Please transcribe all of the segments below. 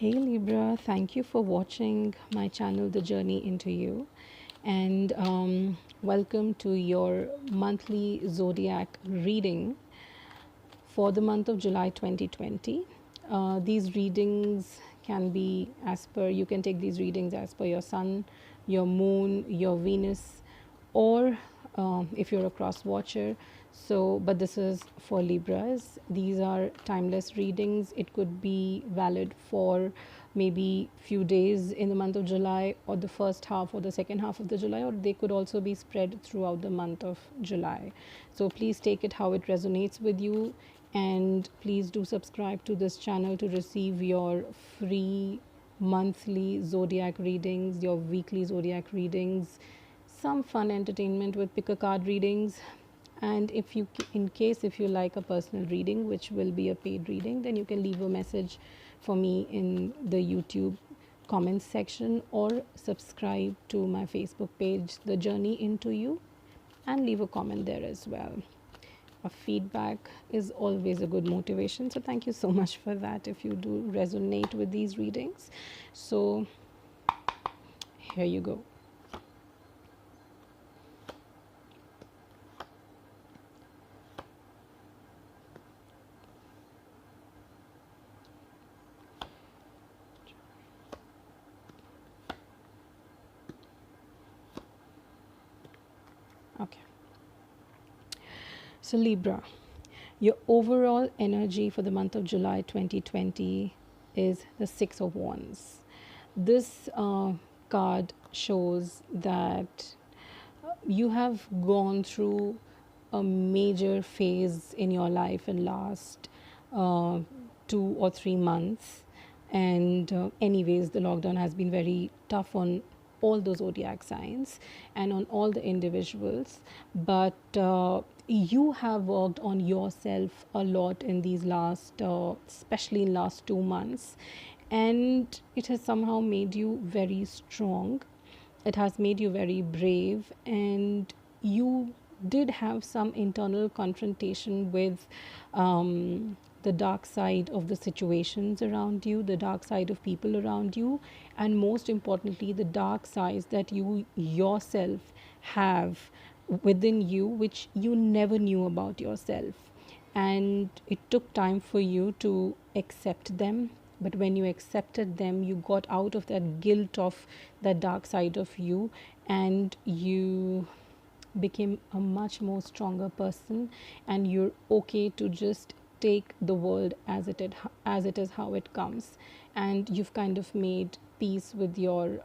Hey Libra, thank you for watching my channel, The Journey into You, and welcome to your monthly zodiac reading for the month of July 2020. These readings can be you can take these readings as per your sun, your moon, your Venus, or if you're a cross watcher. But this is for Libras. These are timeless readings. It could be valid for maybe few days in the month of July, or the first half or the second half of the July, or they could also be spread throughout the month of July. So please take it how it resonates with you, and please do subscribe to this channel to receive your free monthly zodiac readings, your weekly zodiac readings, some fun entertainment with pick a card readings. And if you, in case if you like a personal reading, which will be a paid reading, then you can leave a message for me in the YouTube comments section, or subscribe to my Facebook page, The Journey into You, and leave a comment there as well. A feedback is always a good motivation, so thank you so much for that if you do resonate with these readings. So here you go. Okay, so Libra, your overall energy for the month of July 2020 is the Six of Wands. This card shows that you have gone through a major phase in your life in last 2 or 3 months. And anyways, the lockdown has been very tough on all the zodiac signs and on all the individuals. But you have worked on yourself a lot in these last, especially in last 2 months, and it has somehow made you very strong. It has made you very brave, and you did have some internal confrontation with the dark side of the situations around you, the dark side of people around you, and most importantly, the dark sides that you yourself have within you, which you never knew about yourself. And it took time for you to accept them, but when you accepted them, you got out of that guilt of that dark side of you, and you became a much more stronger person, and you're okay to just take the world as it is, how it comes. And you've kind of made peace with your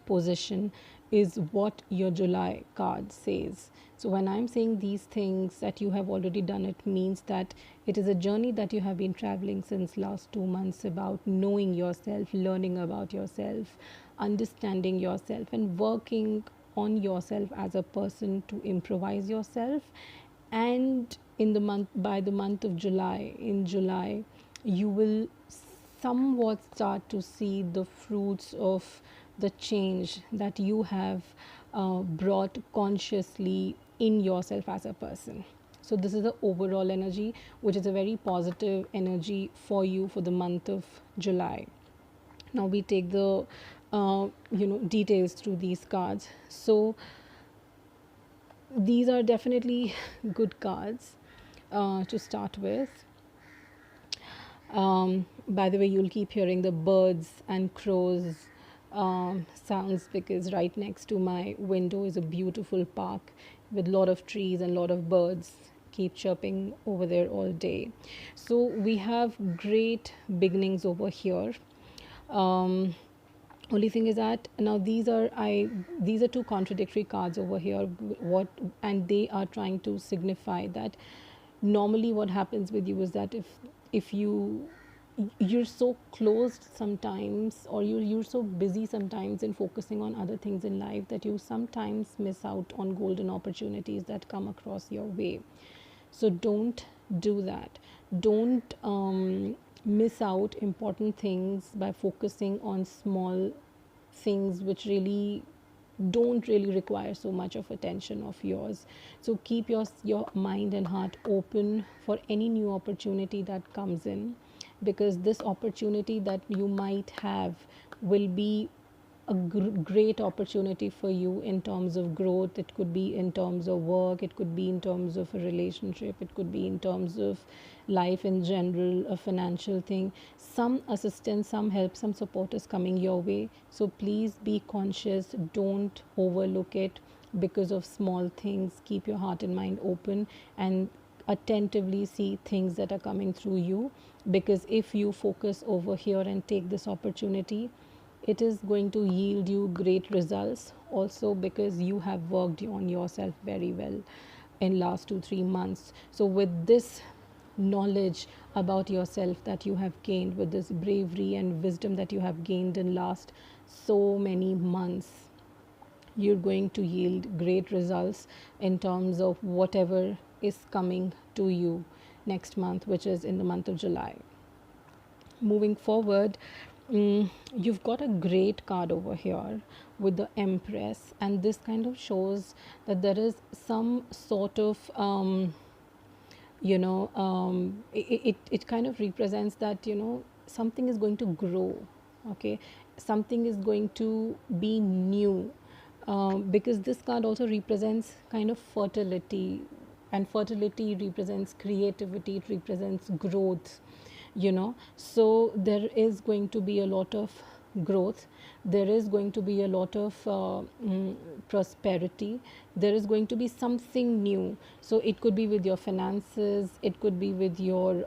position, is what your July card says. So when I'm saying these things that you have already done, it means that it is a journey that you have been traveling since last 2 months, about knowing yourself, learning about yourself, understanding yourself, and working on yourself as a person to improvise yourself. And in the month by the month of July, in July, you will somewhat start to see the fruits of the change that you have brought consciously in yourself as a person. So this is the overall energy, which is a very positive energy for you for the month of July. Now we take the details through these cards. So these are definitely good cards to start with. By the way, you'll keep hearing the birds and crows sounds, because right next to my window is a beautiful park with a lot of trees and a lot of birds keep chirping over there all day. So we have great beginnings over here. Only thing is that now these are two contradictory cards over here, what and they are trying to signify that normally what happens with you is that if you're so closed sometimes, or you're so busy sometimes in focusing on other things in life, that you sometimes miss out on golden opportunities that come across your way. So don't do that. Don't miss out important things by focusing on small things which really don't really require so much of attention of yours. So keep your mind and heart open for any new opportunity that comes in, because this opportunity that you might have will be a great opportunity for you in terms of growth. It could be in terms of work, it could be in terms of a relationship, it could be in terms of life in general, a financial thing. Some assistance, some help, some support is coming your way. So please be conscious, don't overlook it because of small things. Keep your heart and mind open and attentively see things that are coming through you, because if you focus over here and take this opportunity, it is going to yield you great results also, because you have worked on yourself very well in last 2 3 months. So with this knowledge about yourself that you have gained, with this bravery and wisdom that you have gained in last so many months, you're going to yield great results in terms of whatever is coming to you next month, which is in the month of July. Moving forward, you've got a great card over here with the Empress, and this kind of shows that there is some sort of it kind of represents that something is going to grow. Okay, something is going to be new, because this card also represents kind of fertility, and fertility represents creativity, it represents growth. So there is going to be a lot of growth, there is going to be a lot of prosperity, there is going to be something new. So it could be with your finances, it could be with your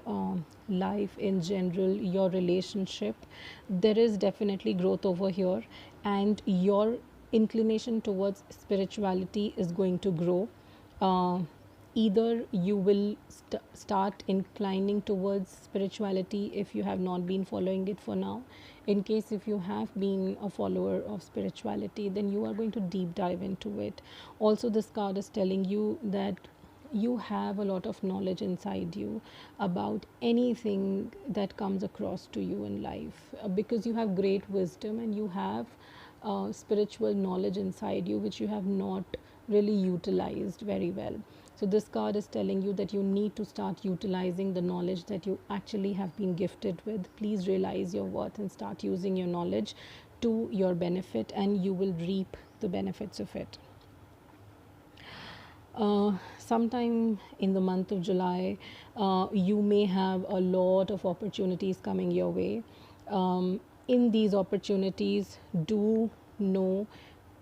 life in general, your relationship. There is definitely growth over here, and your inclination towards spirituality is going to grow. Either you will start inclining towards spirituality if you have not been following it for now. In case if you have been a follower of spirituality, then you are going to deep dive into it. Also, this card is telling you that you have a lot of knowledge inside you about anything that comes across to you in life, because you have great wisdom and you have spiritual knowledge inside you which you have not really utilized very well. So this card is telling you that you need to start utilizing the knowledge that you actually have been gifted with. Please realize your worth and start using your knowledge to your benefit, and you will reap the benefits of it. Sometime in the month of July, you may have a lot of opportunities coming your way. In these opportunities, do know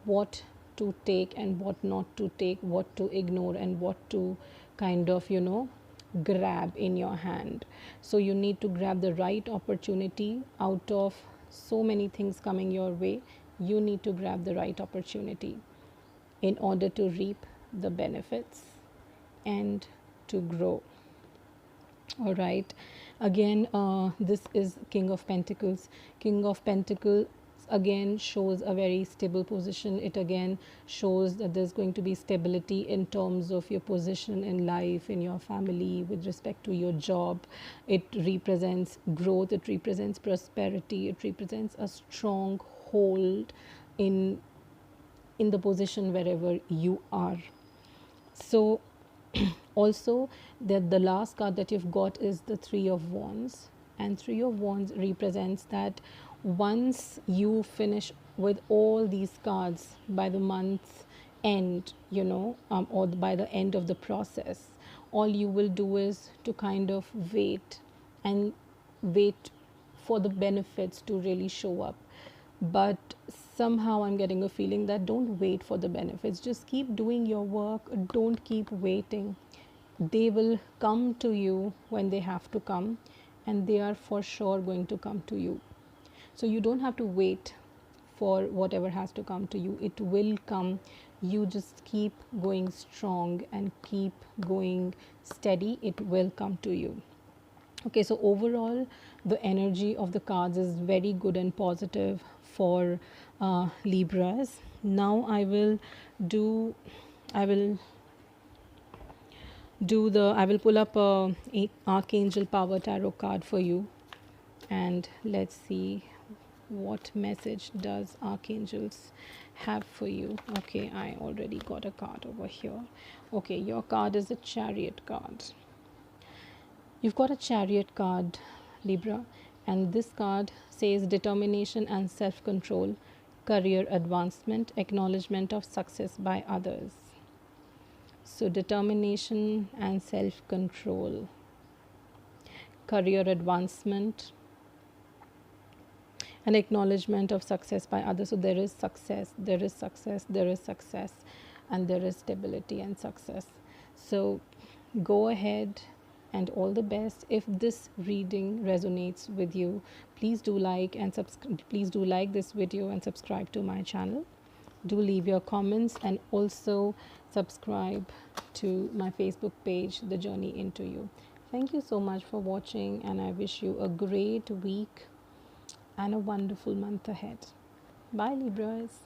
what to take and what not to take, what to ignore and what to kind of, grab in your hand. So you need to grab the right opportunity out of so many things coming your way. You need to grab the right opportunity in order to reap the benefits and to grow. All right, again, this is King of Pentacles. King of Pentacles again shows a very stable position. It again shows that there's going to be stability in terms of your position in life, in your family, with respect to your job. It represents growth, it represents prosperity, it represents a strong hold in the position wherever you are. So also, the last card that you've got is the Three of Wands, and Three of Wands represents that once you finish with all these cards by the month's end, or by the end of the process, all you will do is to kind of wait and wait for the benefits to really show up. But somehow I'm getting a feeling that don't wait for the benefits, just keep doing your work, don't keep waiting. They will come to you when they have to come, and they are for sure going to come to you. So you don't have to wait for whatever has to come to you, it will come. You just keep going strong and keep going steady, it will come to you. Okay, so overall the energy of the cards is very good and positive for Libras. Now I will pull up a Archangel Power Tarot card for you, and let's see what message does archangels have for you. Okay, I already got a card over here. Okay, your card is a Chariot card. You've got a Chariot card, Libra, and this card says determination and self control, career advancement, acknowledgement of success by others. So, determination and self control, career advancement, and acknowledgement of success by others. So, there is success, there is success, there is success, and there is stability and success. So, go ahead and all the best. If this reading resonates with you, please do like this video and subscribe to my channel. Do leave your comments and also subscribe to my Facebook page, The Journey Into You. Thank you so much for watching, and I wish you a great week and a wonderful month ahead. Bye, Libras.